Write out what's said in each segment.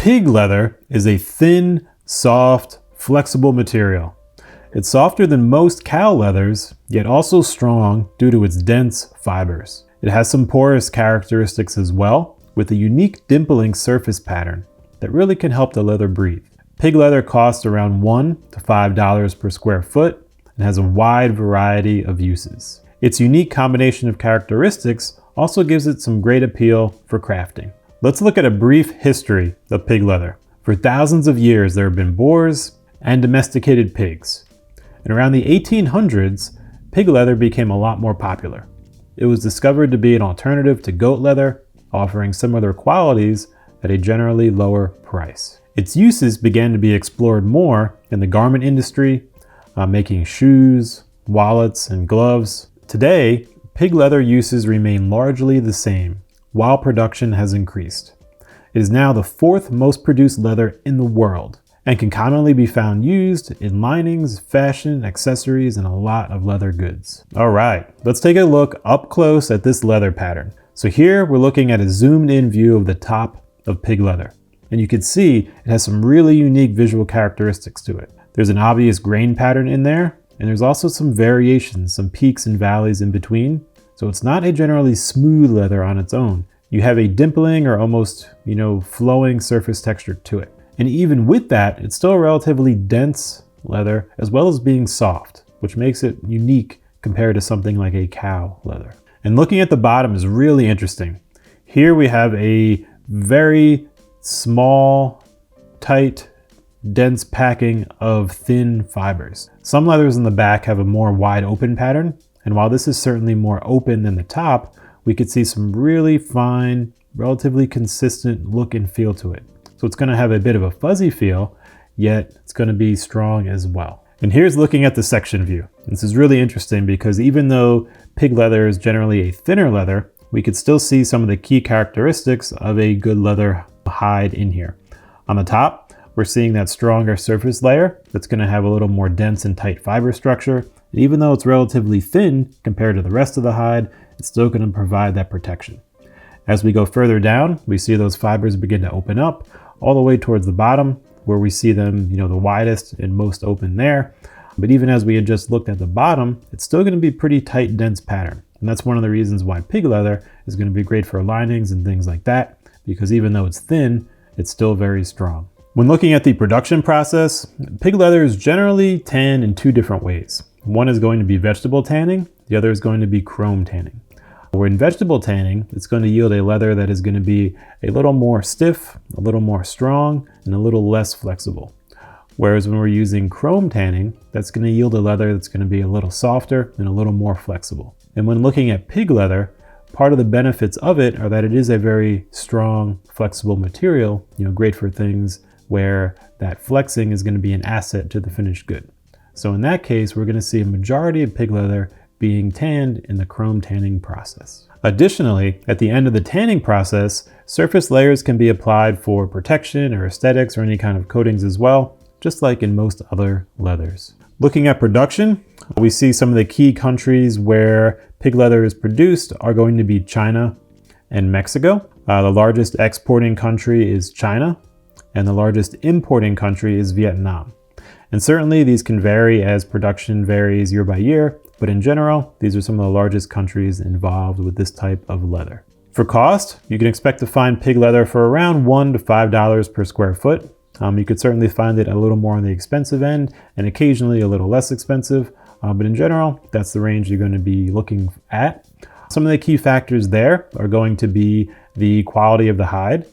Pig leather is a thin, soft, flexible material. It's softer than most cow leathers, yet also strong due to its dense fibers. It has some porous characteristics as well, with a unique dimpling surface pattern that really can help the leather breathe. Pig leather costs around $1 to $5 per square foot and has a wide variety of uses. Its unique combination of characteristics also gives it some great appeal for crafting. Let's look at a brief history of pig leather. For thousands of years, there have been boars and domesticated pigs. And around the 1800s, pig leather became a lot more popular. It was discovered to be an alternative to goat leather, offering similar qualities at a generally lower price. Its uses began to be explored more in the garment industry, making shoes, wallets, and gloves. Today, pig leather uses remain largely the same, while production has increased. It is now the fourth most produced leather in the world and can commonly be found used in linings, fashion, accessories, and a lot of leather goods. All right, let's take a look up close at this leather pattern. So here we're looking at a zoomed in view of the top of pig leather. And you can see it has some really unique visual characteristics to it. There's an obvious grain pattern in there, and there's also some variations, some peaks and valleys in between. So it's not a generally smooth leather on its own. You have a dimpling or almost, flowing surface texture to it. And even with that, it's still a relatively dense leather as well as being soft, which makes it unique compared to something like a cow leather. And looking at the bottom is really interesting. Here we have a very small, tight, dense packing of thin fibers. Some leathers in the back have a more wide open pattern. And while this is certainly more open than the top, we could see some really fine, relatively consistent look and feel to it. So it's going to have a bit of a fuzzy feel, yet it's going to be strong as well. And here's looking at the section view. This is really interesting because even though pig leather is generally a thinner leather, we could still see some of the key characteristics of a good leather hide in here. On the top, we're seeing that stronger surface layer that's going to have a little more dense and tight fiber structure. And even though it's relatively thin compared to the rest of the hide, it's still going to provide that protection. As we go further down, we see those fibers begin to open up all the way towards the bottom where we see them, the widest and most open there. But even as we had just looked at the bottom, it's still going to be pretty tight, dense pattern. And that's one of the reasons why pig leather is going to be great for linings and things like that, because even though it's thin, it's still very strong. When looking at the production process, pig leather is generally tanned in two different ways. One is going to be vegetable tanning, the other is going to be chrome tanning. Where in vegetable tanning, it's going to yield a leather that is going to be a little more stiff, a little more strong, and a little less flexible. Whereas when we're using chrome tanning, that's going to yield a leather that's going to be a little softer and a little more flexible. And when looking at pig leather, part of the benefits of it are that it is a very strong, flexible material, great for things where that flexing is going to be an asset to the finished good. So in that case, we're going to see a majority of pig leather being tanned in the chrome tanning process. Additionally, at the end of the tanning process, surface layers can be applied for protection or aesthetics or any kind of coatings as well, just like in most other leathers. Looking at production, we see some of the key countries where pig leather is produced are going to be China and Mexico. The largest exporting country is China, and the largest importing country is Vietnam. And certainly these can vary as production varies year by year, but in general, these are some of the largest countries involved with this type of leather. For cost, you can expect to find pig leather for around $1 to $5 per square foot. You could certainly find it a little more on the expensive end and occasionally a little less expensive, but in general, that's the range you're going to be looking at. Some of the key factors there are going to be the quality of the hide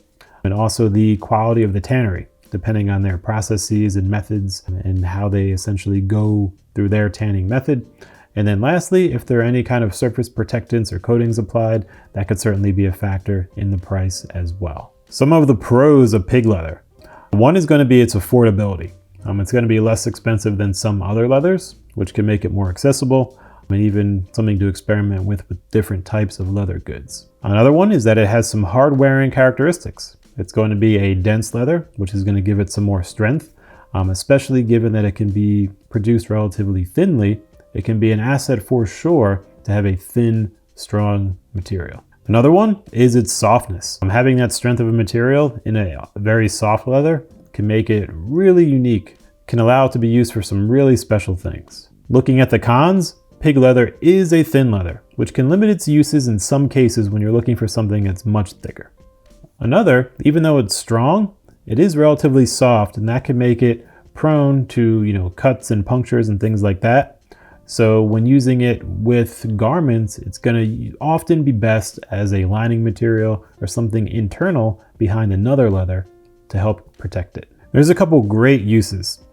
and also the quality of the tannery, depending on their processes and methods and how they essentially go through their tanning method. And then lastly, if there are any kind of surface protectants or coatings applied, that could certainly be a factor in the price as well. Some of the pros of pig leather. One is going to be its affordability. It's going to be less expensive than some other leathers, which can make it more accessible and even something to experiment with different types of leather goods. Another one is that it has some hard wearing characteristics. It's going to be a dense leather, which is going to give it some more strength, especially given that it can be produced relatively thinly. It can be an asset for sure to have a thin, strong material. Another one is its softness. Having that strength of a material in a very soft leather can make it really unique, can allow it to be used for some really special things. Looking at the cons, pig leather is a thin leather, which can limit its uses in some cases when you're looking for something that's much thicker. Another, even though it's strong, it is relatively soft, and that can make it prone to, cuts and punctures and things like that. So when using it with garments, it's going to often be best as a lining material or something internal behind another leather to help protect it. There's a couple great uses.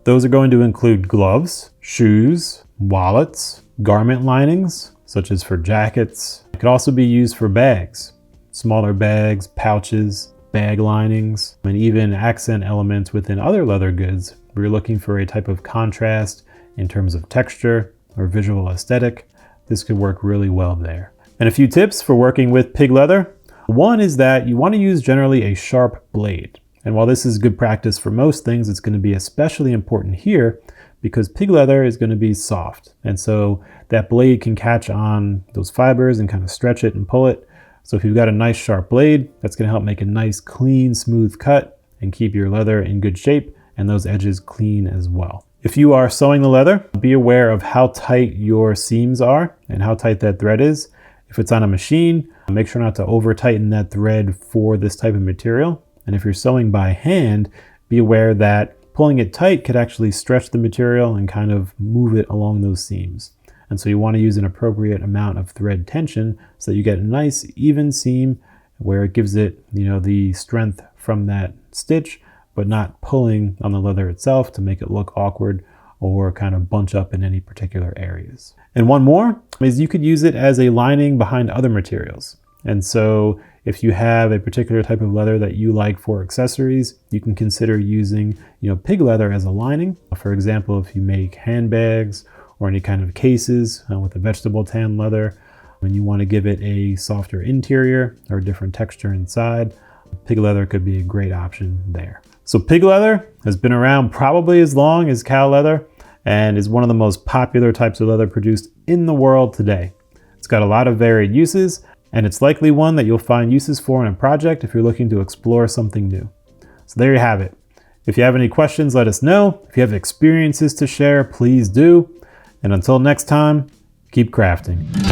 Those are going to include gloves, shoes, wallets, garment linings, such as for jackets. It could also be used for bags, smaller bags, pouches, bag linings, and even accent elements within other leather goods. We're looking for a type of contrast in terms of texture or visual aesthetic. This could work really well there. And a few tips for working with pig leather. One is that you want to use generally a sharp blade. And while this is good practice for most things, it's going to be especially important here because pig leather is going to be soft. And so that blade can catch on those fibers and kind of stretch it and pull it. So if you've got a nice sharp blade, that's going to help make a nice, clean, smooth cut and keep your leather in good shape and those edges clean as well. If you are sewing the leather, be aware of how tight your seams are and how tight that thread is. If it's on a machine, make sure not to over tighten that thread for this type of material. And if you're sewing by hand, be aware that pulling it tight could actually stretch the material and kind of move it along those seams. And so you want to use an appropriate amount of thread tension so that you get a nice even seam where it gives it, the strength from that stitch, but not pulling on the leather itself to make it look awkward or kind of bunch up in any particular areas. And one more is you could use it as a lining behind other materials. And so if you have a particular type of leather that you like for accessories, you can consider using, pig leather as a lining. For example, if you make handbags or any kind of cases with a vegetable tan leather, and you want to give it a softer interior or a different texture inside, pig leather could be a great option there. So pig leather has been around probably as long as cow leather and is one of the most popular types of leather produced in the world today. It's got a lot of varied uses, and it's likely one that you'll find uses for in a project if you're looking to explore something new. So there you have it. If you have any questions, let us know. If you have experiences to share, please do. And until next time, keep crafting.